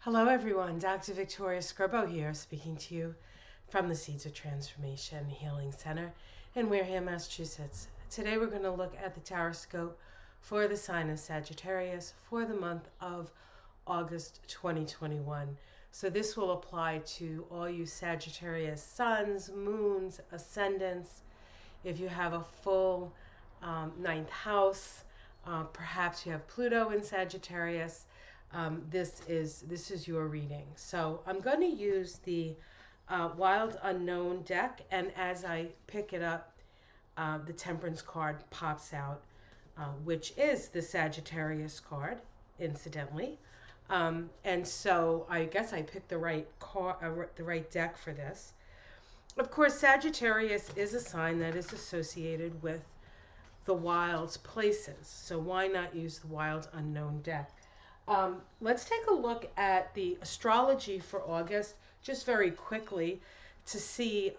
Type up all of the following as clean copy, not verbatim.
Hello everyone, Dr. Victoria Scribo here, speaking to you from the Seeds of Transformation Healing Center in Wareham, Massachusetts. Today we're going to look at the Taroscope for the sign of Sagittarius for the month of August 2021. So this will apply to all you Sagittarius suns, moons, ascendants. If you have a full ninth house, perhaps you have Pluto in Sagittarius. This is your reading. So I'm going to use the Wild Unknown deck, and as I pick it up, the Temperance card pops out, which is the Sagittarius card, incidentally. And so I guess I picked the right the right deck for this. Of course, Sagittarius is a sign that is associated with the wild places. So why not use the Wild Unknown deck? Let's take a look at the astrology for August, just very quickly, to see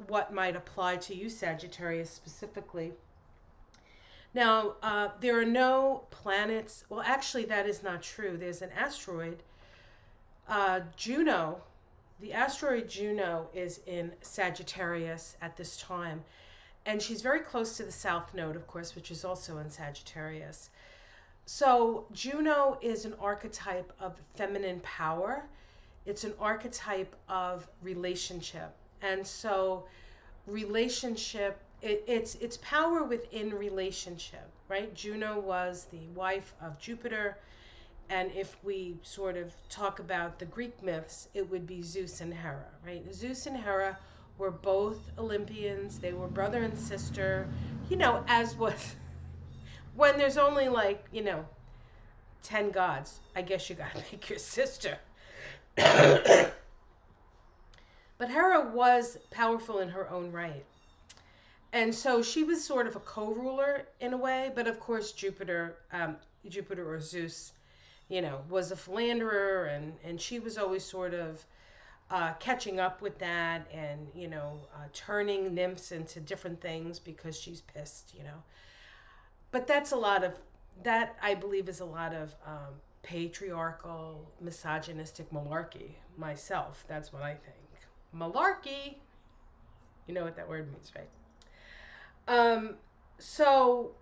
what might apply to you, Sagittarius, specifically. Now, there are no planets. Well, actually, that is not true. There's an asteroid, Juno. The asteroid Juno is in Sagittarius at this time, and she's very close to the South Node, of course, which is also in Sagittarius. So Juno is an archetype of feminine power. It's an archetype of relationship. And so relationship, it's power within relationship, right? Juno was the wife of Jupiter. And if we sort of talk about the Greek myths, it would be Zeus and Hera, right? Zeus and Hera were both Olympians. They were brother and sister, as was when there's only 10 gods, I guess you gotta make your sister. But Hera was powerful in her own right. And so she was sort of a co-ruler in a way, but of course Jupiter or Zeus, was a philanderer, and she was always sort of catching up with that and, turning nymphs into different things because she's pissed, But that I believe is a lot of patriarchal, misogynistic malarkey myself. That's what I think. Malarkey. You know what that word means, right? So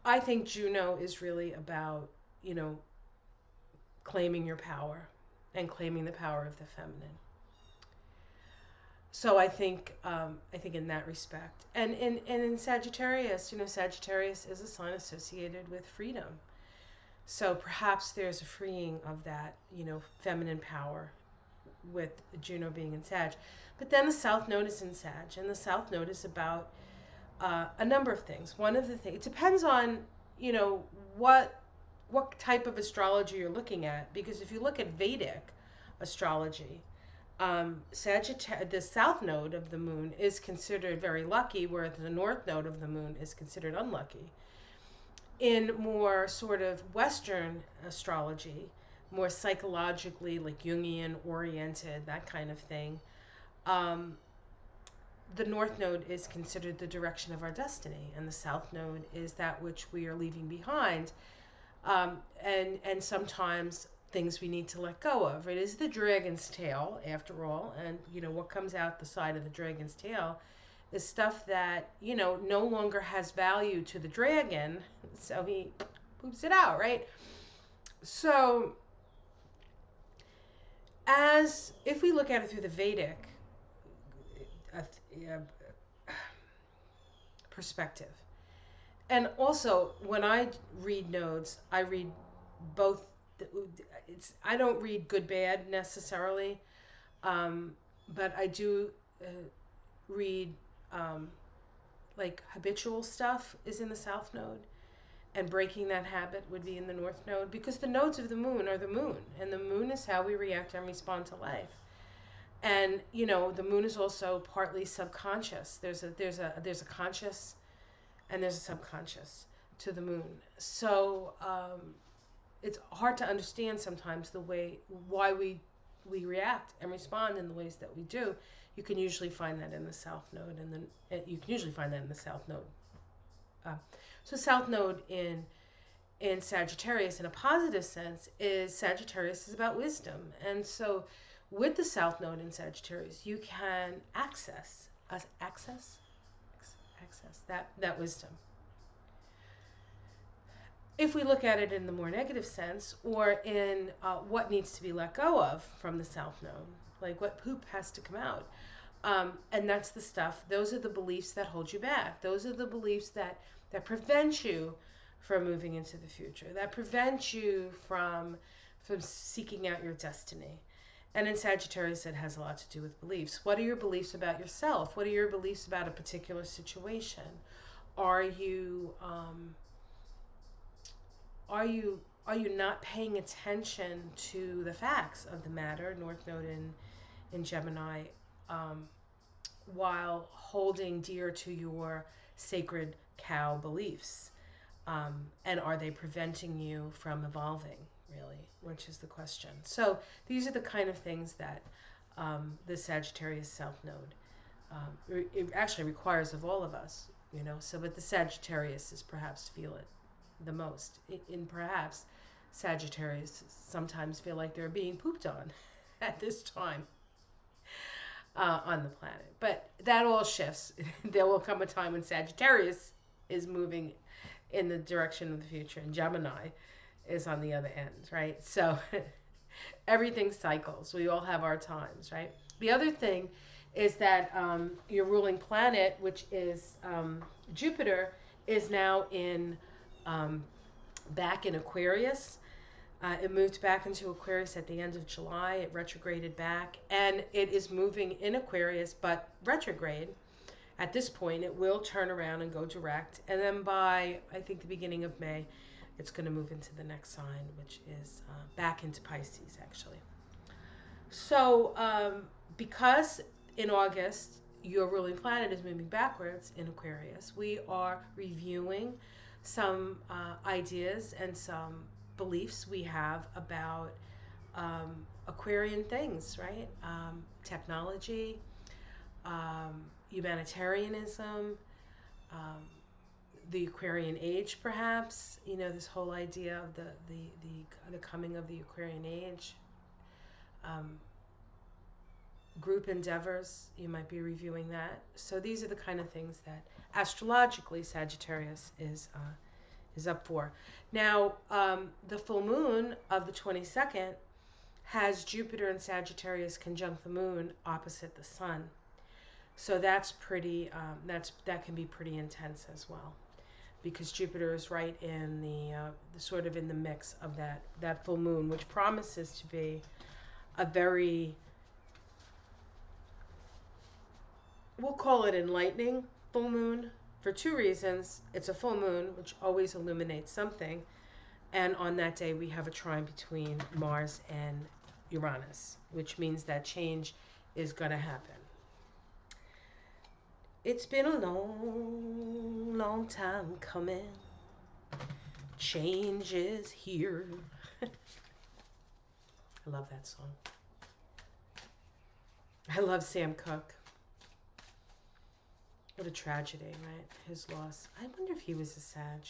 I think Juno is really about, claiming your power and claiming the power of the feminine. So I think in that respect, and in Sagittarius, Sagittarius is a sign associated with freedom. So perhaps there's a freeing of that, feminine power with Juno being in Sag. But then the South Node is in Sag, and the South Node is about a number of things. One of the things, it depends on, what type of astrology you're looking at, because if you look at Vedic astrology, the south node of the moon is considered very lucky, whereas the north node of the moon is considered unlucky. In more sort of Western astrology, more psychologically, like Jungian oriented, that kind of thing, the north node is considered the direction of our destiny, and the south node is that which we are leaving behind, and sometimes things we need to let go of. It is the dragon's tail, after all, and what comes out the side of the dragon's tail is stuff that no longer has value to the dragon, so he poops it out, right? So if we look at it through the Vedic perspective, and also when I read nodes, I read both. I don't read good bad necessarily, but I do read like habitual stuff is in the South Node, and breaking that habit would be in the North Node, because the nodes of the moon are the moon, and the moon is how we react and respond to life. And the moon is also partly subconscious. There's a conscious and there's a subconscious to the moon. So it's hard to understand sometimes why we react and respond in the ways that we do. You can usually find that in the South Node, So South Node in in Sagittarius, in a positive sense, is Sagittarius is about wisdom. And so with the South Node in Sagittarius, you can access that wisdom. If we look at it in the more negative sense, or in what needs to be let go of from the South Node, like what poop has to come out, and that's the stuff, those are the beliefs that hold you back. Those are the beliefs that prevent you from moving into the future, that prevent you from seeking out your destiny. And in Sagittarius, it has a lot to do with beliefs. What are your beliefs about yourself? What are your beliefs about a particular situation? Are you not paying attention to the facts of the matter, North Node in Gemini, while holding dear to your sacred cow beliefs? And are they preventing you from evolving, really, which is the question. So these are the kind of things that the Sagittarius South Node it actually requires of all of us, you know. So, but the Sagittarius is perhaps feel it the most. In perhaps Sagittarius sometimes feel like they're being pooped on at this time on the planet. But that all shifts. There will come a time when Sagittarius is moving in the direction of the future, and Gemini is on the other end, right? So everything cycles. We all have our times, right? The other thing is that your ruling planet, which is Jupiter, is now back in Aquarius. It moved back into Aquarius at the end of July. It retrograded back, and it is moving in Aquarius, but retrograde. At this point, it will turn around and go direct, and then by, I think, the beginning of May, it's going to move into the next sign, which is back into Pisces, actually. So, because in August, your ruling planet is moving backwards in Aquarius, we are reviewing some ideas and some beliefs we have about Aquarian things, right? Technology, humanitarianism, the Aquarian age, perhaps. You know, this whole idea of the coming of the Aquarian age. Group endeavors, you might be reviewing that. So these are the kind of things that astrologically Sagittarius is up for. Now, the full moon of the 22nd has Jupiter and Sagittarius conjunct the moon opposite the sun. So that's pretty. That can be pretty intense as well, because Jupiter is right in the sort of in the mix of that full moon, which promises to be a very, we'll call it enlightening full moon for two reasons. It's a full moon, which always illuminates something, and on that day we have a trine between Mars and Uranus, which means that change is going to happen. It's been a long, long time coming. Change is here. I love that song. I love Sam Cooke. What a tragedy, right? His loss. I wonder if he was a Sag.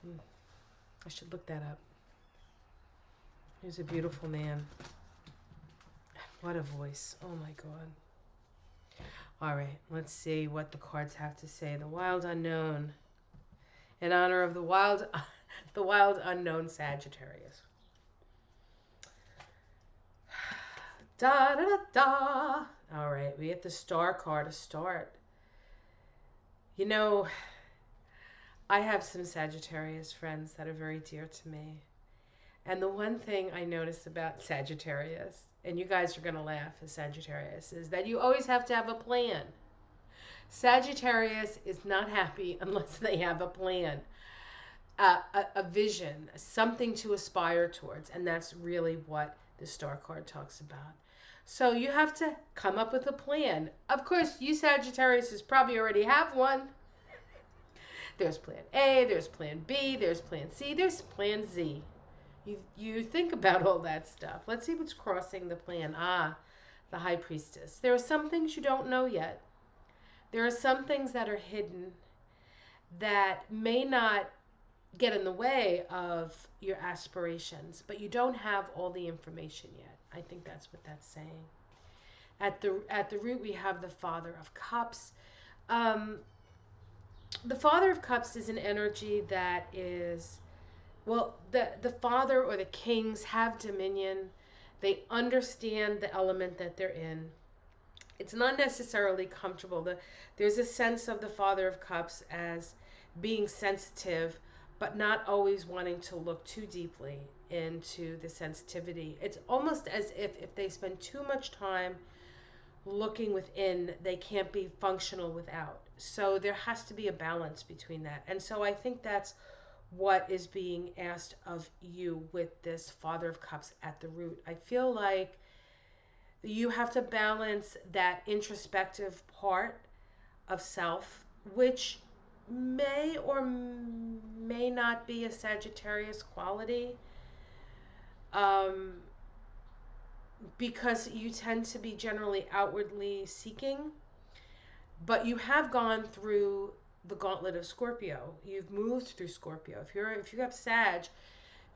I should look that up. He was a beautiful man. What a voice. Oh my God. All right, let's see what the cards have to say. The wild unknown. In honor of the wild unknown Sagittarius. Da da da da. All right, we get the star card to start. You know, I have some Sagittarius friends that are very dear to me. And the one thing I notice about Sagittarius, and you guys are going to laugh as Sagittarius, is that you always have to have a plan. Sagittarius is not happy unless they have a plan, a vision, something to aspire towards. And that's really what the star card talks about. So you have to come up with a plan. Of course, you Sagittarius probably already have one. There's plan A, there's plan B, there's plan C, there's plan Z. You think about all that stuff. Let's see what's crossing the plan. The High Priestess. There are some things you don't know yet. There are some things that are hidden that may not get in the way of your aspirations, but you don't have all the information yet. I think that's what that's saying. At the root, we have the Father of Cups. Um, the Father of Cups is an energy that is, well, the Father or the Kings have dominion. They understand the element that they're in. It's not necessarily comfortable. There's a sense of the Father of Cups as being sensitive, but not always wanting to look too deeply into the sensitivity. It's almost as if they spend too much time looking within, they can't be functional without. So there has to be a balance between that. And so I think that's what is being asked of you with this Father of Cups at the root. I feel like you have to balance that introspective part of self, which may or may not be a Sagittarius quality, um, because you tend to be generally outwardly seeking, but you have gone through the gauntlet of Scorpio. You've moved through Scorpio. If you have Sag,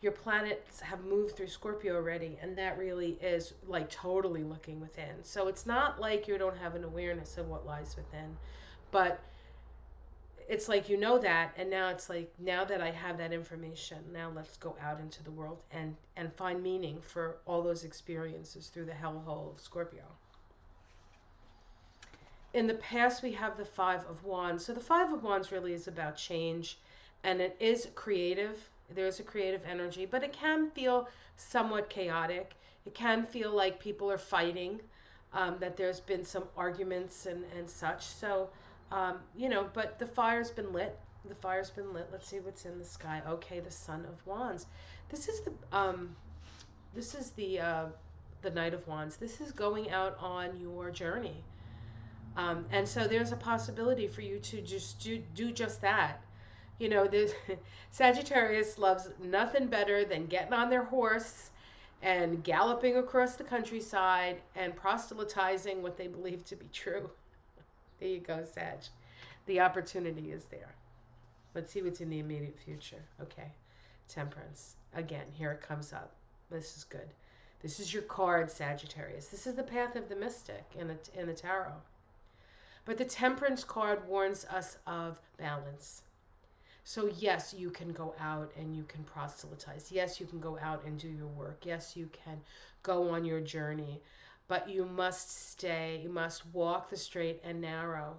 your planets have moved through Scorpio already, and that really is like totally looking within. So it's not like you don't have an awareness of what lies within, but it's like you know that, and now it's like, now that I have that information, now let's go out into the world and find meaning for all those experiences through the hellhole of Scorpio. In the past, we have the Five of Wands. So the Five of Wands really is about change, and it is creative. There's a creative energy, but it can feel somewhat chaotic. It can feel like people are fighting, that there's been some arguments and such. So, but the fire's been lit. The fire's been lit. Let's see what's in the sky. Okay, the Son of Wands. This is the Knight of Wands. This is going out on your journey. And so there's a possibility for you to just do just that. The Sagittarius loves nothing better than getting on their horse and galloping across the countryside and proselytizing what they believe to be true. There you go, Sag. The opportunity is there. Let's see what's in the immediate future. Okay, Temperance. Again, here it comes up. This is good. This is your card, Sagittarius. This is the path of the mystic in the tarot. But the Temperance card warns us of balance. So yes, you can go out and you can proselytize. Yes, you can go out and do your work. Yes, you can go on your journey. But you must walk the straight and narrow,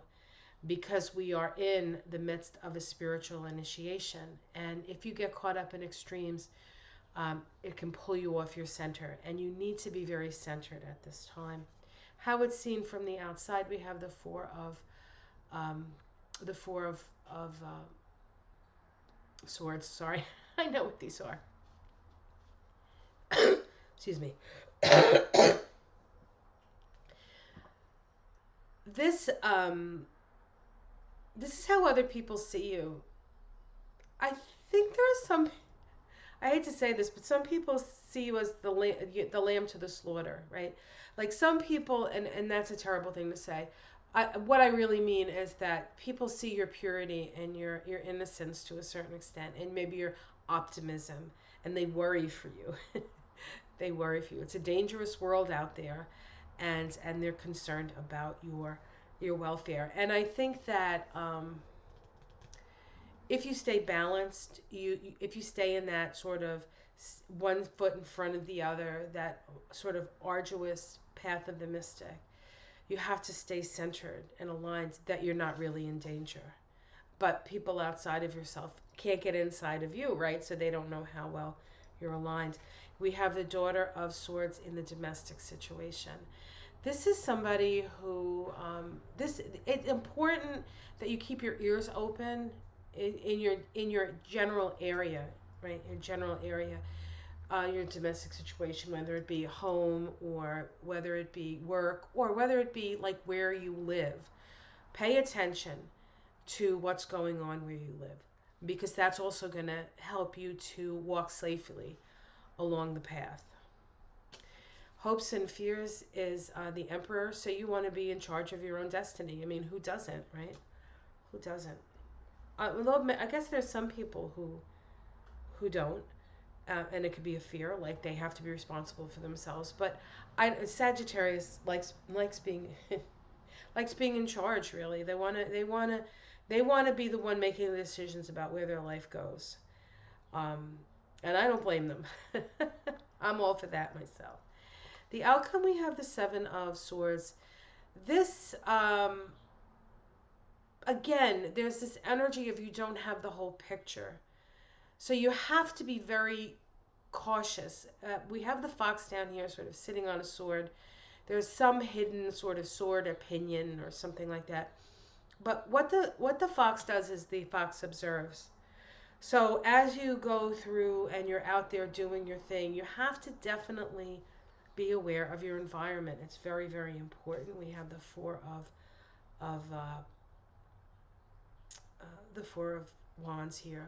because we are in the midst of a spiritual initiation. And if you get caught up in extremes, it can pull you off your center. And you need to be very centered at this time. How it's seen from the outside, we have the Four of Swords. Sorry, I know what these are. Excuse me. This is how other people see you. I think there are some. I hate to say this, but some people see you as the lamb to the slaughter, right? Like some people, and that's a terrible thing to say. What I really mean is that people see your purity and your innocence to a certain extent, and maybe your optimism, and they worry for you. They worry for you. It's a dangerous world out there, and they're concerned about your welfare. And I think that if you stay balanced, if you stay in that sort of one foot in front of the other, that sort of arduous path of the mystic, you have to stay centered and aligned, that you're not really in danger. But people outside of yourself can't get inside of you, right? So they don't know how well you're aligned. We have the Daughter of Swords in the domestic situation. This is somebody who, it's important that you keep your ears open in your general area, right? Your general area, your domestic situation, whether it be home or whether it be work or whether it be like where you live. Pay attention to what's going on where you live, because that's also going to help you to walk safely along the path. Hopes and fears is the Emperor, so you want to be in charge of your own destiny. I mean, who doesn't, right? Who doesn't? I guess there's some people who who don't. And it could be a fear, like they have to be responsible for themselves. But Sagittarius likes being likes being in charge. Really, they want to be the one making the decisions about where their life goes. Um, and I don't blame them. I'm all for that myself. The outcome, we have the Seven of Swords. This, again, there's this energy of you don't have the whole picture. So you have to be very cautious. We have the fox down here sort of sitting on a sword. There's some hidden sort of sword opinion or something like that. But what the fox does is the fox observes. So as you go through and you're out there doing your thing, you have to definitely be aware of your environment. It's very, very important. We have of uh, the Four of Wands here.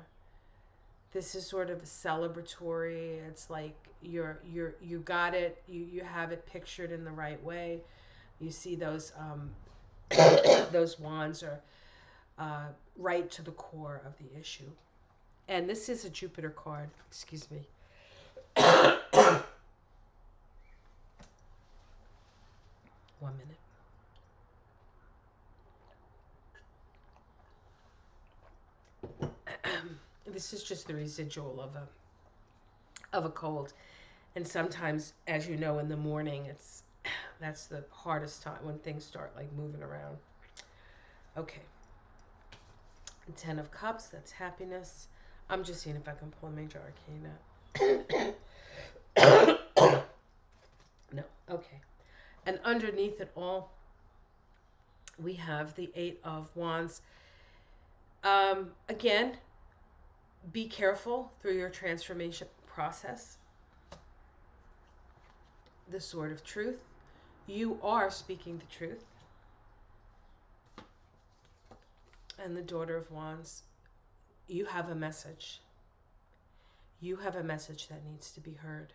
This is sort of celebratory. It's like you got it. You have it pictured in the right way. You see those those wands are right to the core of the issue. And this is a Jupiter card. Excuse me. 1 minute. This is just the residual of a cold. And sometimes, as you know, in the morning, that's the hardest time when things start like moving around. Okay. 10 of Cups, that's happiness. I'm just seeing if I can pull a major arcana. No, okay. And underneath it all, we have the Eight of Wands. Again, be careful through your transformation process. The Sword of Truth. You are speaking the truth. And the Daughter of Wands. You have a message. You have a message that needs to be heard.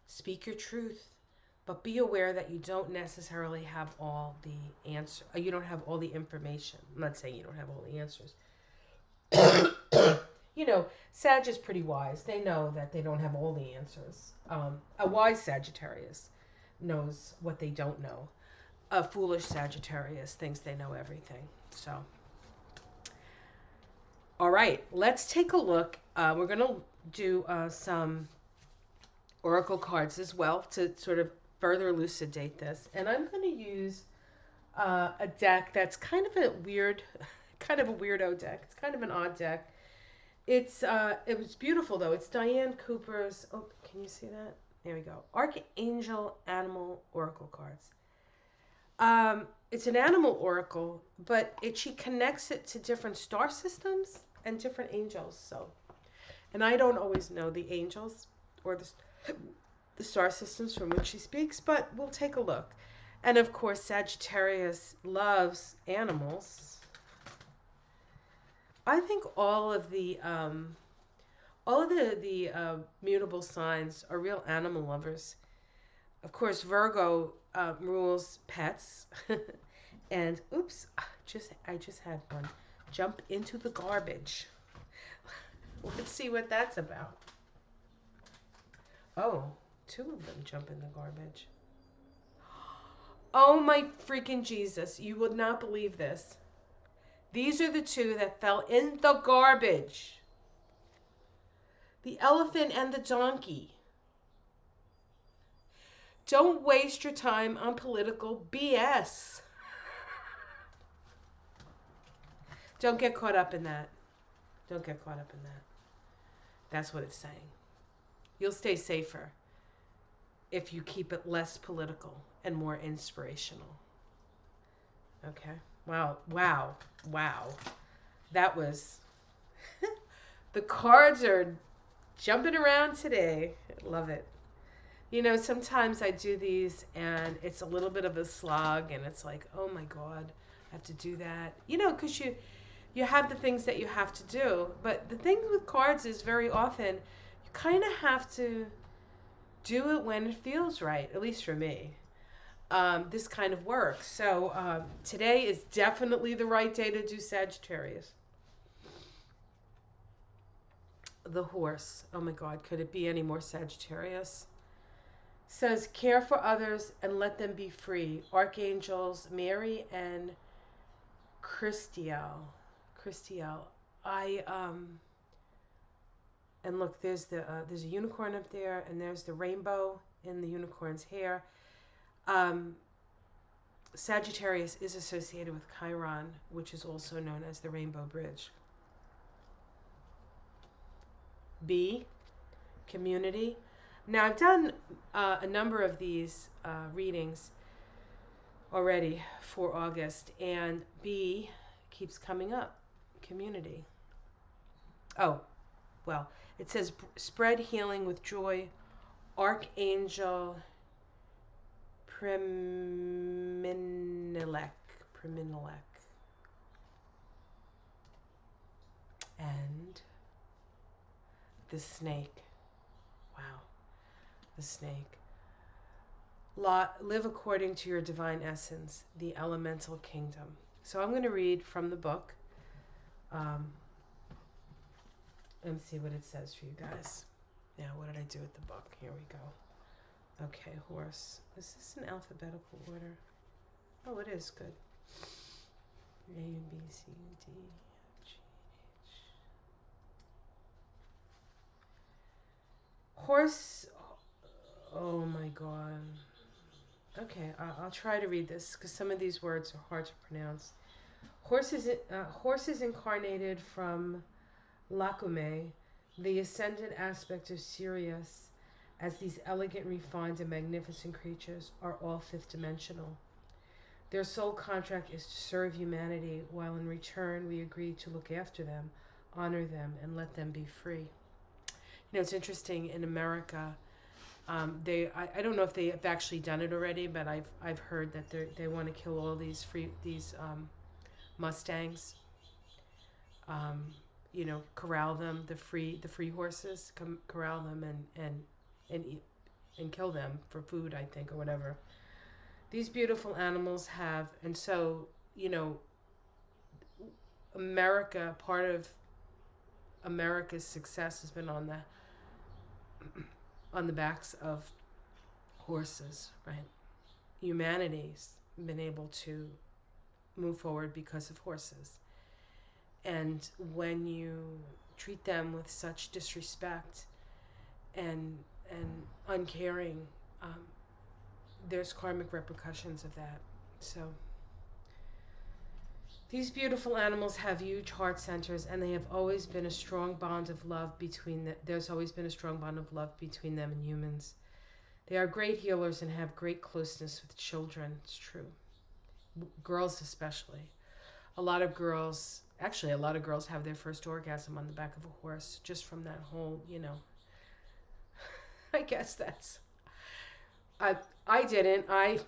Speak your truth, but be aware that you don't necessarily have all the answer. You don't have all the information. I'm not saying you don't have all the answers. You know, Sag is pretty wise. They know that they don't have all the answers. A wise Sagittarius knows what they don't know. A foolish Sagittarius thinks they know everything. So, all right, let's take a look. We're going to do some oracle cards as well to sort of further elucidate this. And I'm going to use a deck that's kind of a weirdo deck. It's kind of an odd deck. It was beautiful though. It's Diane Cooper's. Oh, can you see that? There we go. Archangel Animal Oracle cards. It's an animal oracle, but she connects it to different star systems and different angels. So, and I don't always know the angels or the star systems from which she speaks, but we'll take a look. And of course, Sagittarius loves animals. I think all of the mutable signs are real animal lovers. Of course, Virgo rules pets. And oops, I just had one jump into the garbage. Let's see what that's about. Oh, 2 of them jump in the garbage. Oh my freaking Jesus, you would not believe this. These are the 2 that fell in the garbage. The elephant and the donkey. Don't waste your time on political BS. Don't get caught up in that. Don't get caught up in that. That's what it's saying. You'll stay safer if you keep it less political and more inspirational. Okay? Wow. That was... The cards are jumping around today. Love it. You know, sometimes I do these and it's a little bit of a slog and it's like, oh my God, I have to do that. You know, because you have the things that you have to do. But the thing with cards is very often you kind of have to do it when it feels right, at least for me. This kind of work. So today is definitely the right day to do Sagittarius. the horse. Oh my God, could it be any more Sagittarius? Says, care for others and let them be free. Archangels Mary and Christiel. I and look, there's a unicorn up there, and there's the rainbow in the unicorn's hair. Sagittarius is associated with Chiron, which is also known as the Rainbow Bridge. B, community. Now, I've done a number of these readings already for August, and B keeps coming up. Community. Oh, well, it says spread healing with joy. Archangel Priminelek. And the snake. Wow. The snake. Live according to your divine essence, the elemental kingdom. So I'm going to read from the book and see what it says for you guys. Now, what did I do with the book? Here we go. Okay, horse. Is this in alphabetical order? Oh, it is. Good. A, B, C, D, F, G, H. Horse. Oh my God. Okay, I'll try to read this because some of these words are hard to pronounce. Horse is incarnated from Lacume, the ascendant aspect of Sirius, as these elegant, refined, and magnificent creatures are all fifth dimensional. Their sole contract is to serve humanity, while in return we agree to look after them, honor them, and let them be free. You know, it's interesting, in America, I don't know if they have actually done it already, but I've heard that they want to kill all these Mustangs. You know, corral them, the free horses, corral them and kill them for food, I think, or whatever. These beautiful animals have, and so, you know, part of America's success has been on the backs of horses, right? Humanity's been able to move forward because of horses. And when you treat them with such disrespect and uncaring, there's karmic repercussions of that. So these beautiful animals have huge heart centers, and they have always been a strong bond of love between them. There's always been a strong bond of love between them and humans. They are great healers and have great closeness with children. It's true. Girls especially. A lot of girls have their first orgasm on the back of a horse, just from that whole, you know. I guess that's. I didn't. I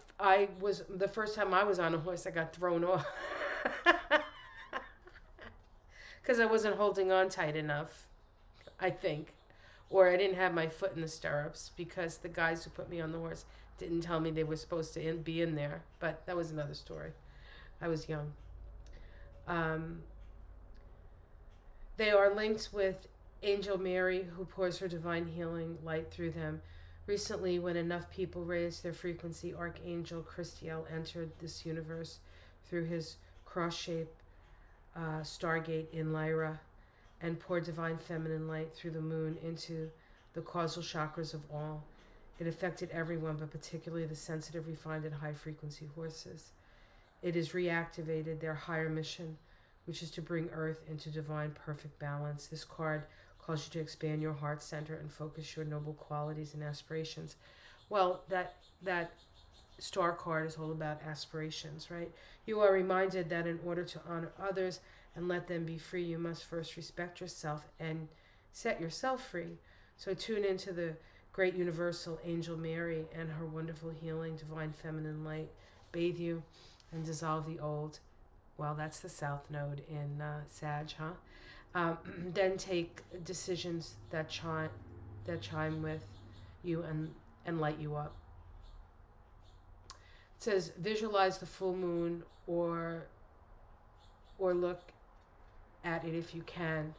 was, the first time I was on a horse, I got thrown off. Because I wasn't holding on tight enough, I think. Or I didn't have my foot in the stirrups, because the guys who put me on the horse didn't tell me they were supposed to be in there. But that was another story. I was young. They are linked with Angel Mary, who pours her divine healing light through them. Recently, when enough people raised their frequency, Archangel Christiel entered this universe through his cross-shaped stargate in Lyra and poured divine feminine light through the moon into the causal chakras of all. It affected everyone, but particularly the sensitive, refined, and high-frequency horses. It has reactivated their higher mission, which is to bring Earth into divine perfect balance. This card calls you to expand your heart center and focus your noble qualities and aspirations. Well, that star card is all about aspirations, right? You are reminded that in order to honor others and let them be free, you must first respect yourself and set yourself free. So tune into the great universal Angel Mary and her wonderful healing divine feminine light bathe you and dissolve the old. Well, that's the South Node in Sag, huh? Then take decisions that chime with you and light you up. It says visualize the full moon or look at it if you can.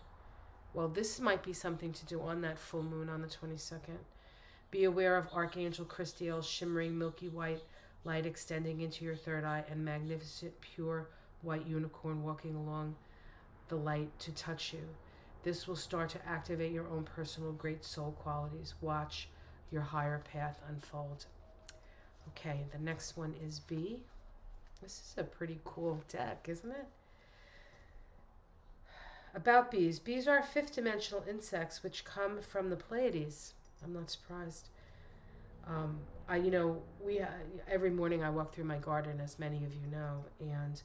Well, this might be something to do on that full moon on the 22nd. Be aware of Archangel Christiel's shimmering milky white light extending into your third eye and magnificent pure white unicorn walking along the light to touch you. This will start to activate your own personal great soul qualities. Watch your higher path unfold. Okay, the next one is B. This is a pretty cool deck, isn't it? About bees. Bees are fifth dimensional insects which come from the Pleiades. I'm not surprised. Every morning I walk through my garden, as many of you know, and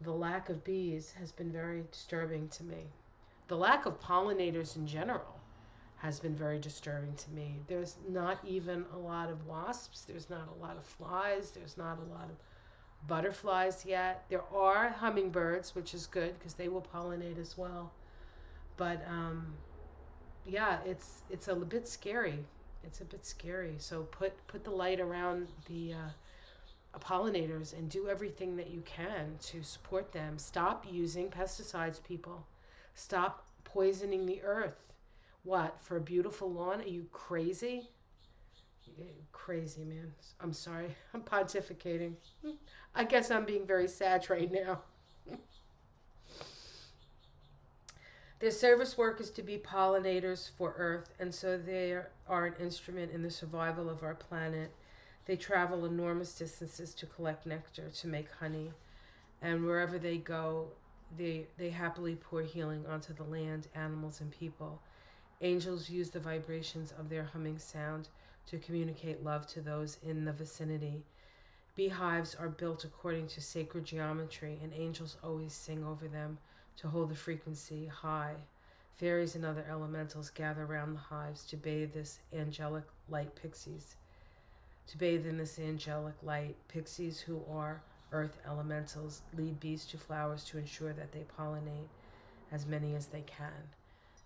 the lack of bees has been very disturbing to me. The lack of pollinators in general has been very disturbing to me. There's not even a lot of wasps. There's not a lot of flies. There's not a lot of butterflies yet. There are hummingbirds, which is good because they will pollinate as well. But yeah, it's a bit scary. It's a bit scary. So put the light around the pollinators and do everything that you can to support them. Stop using pesticides, people. Stop poisoning the earth. What, for a beautiful lawn? Are you crazy? Crazy, man. I'm sorry. I'm pontificating. I guess I'm being very sad right now. Their service work is to be pollinators for Earth, and so they are an instrument in the survival of our planet. They travel enormous distances to collect nectar, to make honey, and wherever they go, they happily pour healing onto the land, animals, and people. Angels use the vibrations of their humming sound to communicate love to those in the vicinity. Beehives are built according to sacred geometry, and angels always sing over them to hold the frequency high. Fairies and other elementals gather around the hives to bathe this angelic light pixies. To bathe in this angelic light, pixies, who are earth elementals, lead bees to flowers to ensure that they pollinate as many as they can.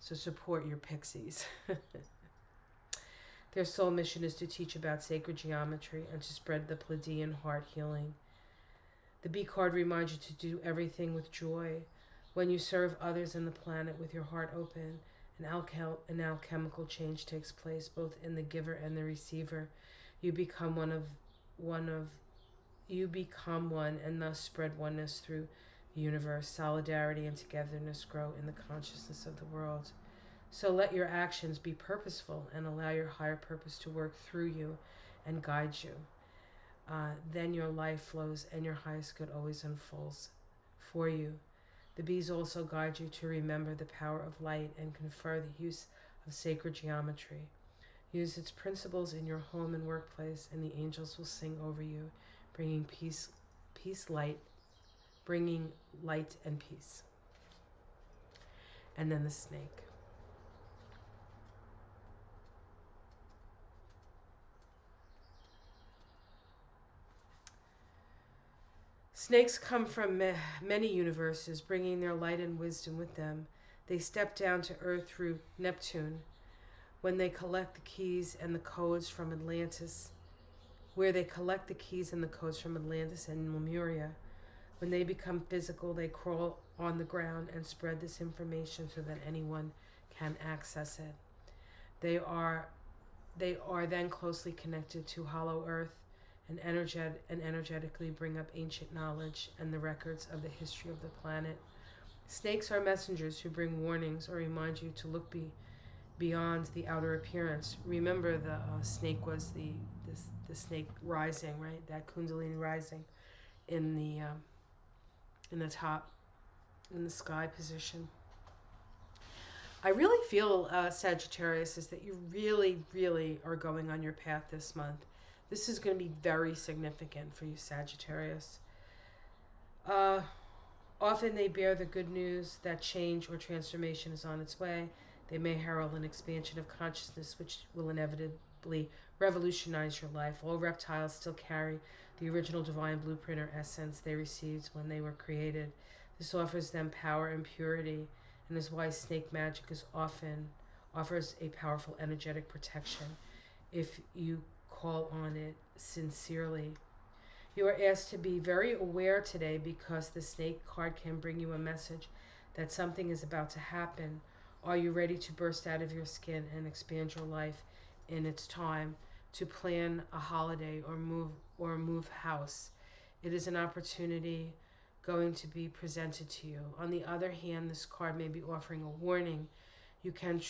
So support your pixies. Their sole mission is to teach about sacred geometry and to spread the Pleiadian heart healing. The bee card reminds you to do everything with joy. When you serve others and the planet with your heart open, an alchemical change takes place both in the giver and the receiver. You become one, and thus spread oneness through the universe. Solidarity and togetherness grow in the consciousness of the world. So let your actions be purposeful and allow your higher purpose to work through you and guide you. Then your life flows and your highest good always unfolds for you. The bees also guide you to remember the power of light and confer the use of sacred geometry. Use its principles in your home and workplace, and the angels will sing over you, bringing bringing light and peace. And then the snake. Snakes come from many universes, bringing their light and wisdom with them. They step down to Earth through Neptune when they collect the keys and the codes from Atlantis, and Lemuria. When they become physical, they crawl on the ground and spread this information so that anyone can access it. They are then closely connected to Hollow Earth and energetically bring up ancient knowledge and the records of the history of the planet. Snakes are messengers who bring warnings or remind you to look beyond the outer appearance. Remember, the snake was the snake rising, right? That Kundalini rising in the top, in the sky position. I really feel, Sagittarius, is that you really, really are going on your path this month. This is going to be very significant for you, Sagittarius. Often they bear the good news that change or transformation is on its way. They may herald an expansion of consciousness which will inevitably revolutionize your life. All reptiles still carry the original divine blueprint or essence they received when they were created. This offers them power and purity, and is why snake magic offers a powerful energetic protection if you call on it sincerely. You are asked to be very aware today because the snake card can bring you a message that something is about to happen Are you ready to burst out of your skin and expand your life in its time to plan a holiday or move house? It is an opportunity going to be presented to you. On the other hand, this card may be offering a warning. You can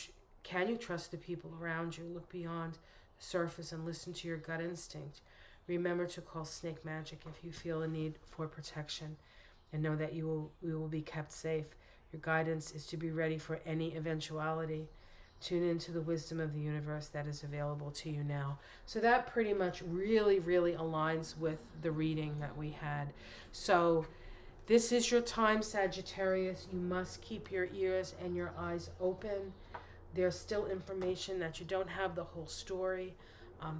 you trust the people around you? Look beyond the surface and listen to your gut instinct. Remember to call snake magic if you feel a need for protection, and know that you will be kept safe. Your guidance is to be ready for any eventuality. Tune into the wisdom of the universe that is available to you now. So that pretty much really, really aligns with the reading that we had. So this is your time, Sagittarius. You must keep your ears and your eyes open. There's still information that you don't have the whole story,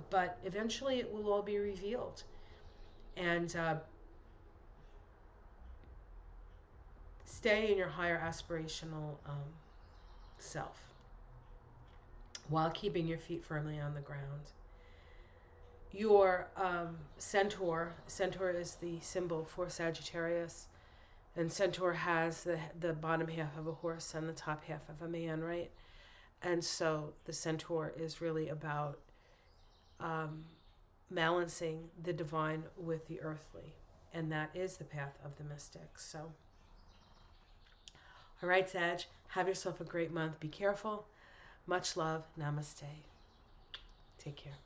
but eventually it will all be revealed. And stay in your higher aspirational self while keeping your feet firmly on the ground. Your centaur is the symbol for Sagittarius, and centaur has the bottom half of a horse and the top half of a man, right? And so the centaur is really about balancing the divine with the earthly, and that is the path of the mystic. So, all right, Sag, have yourself a great month. Be careful. Much love. Namaste. Take care.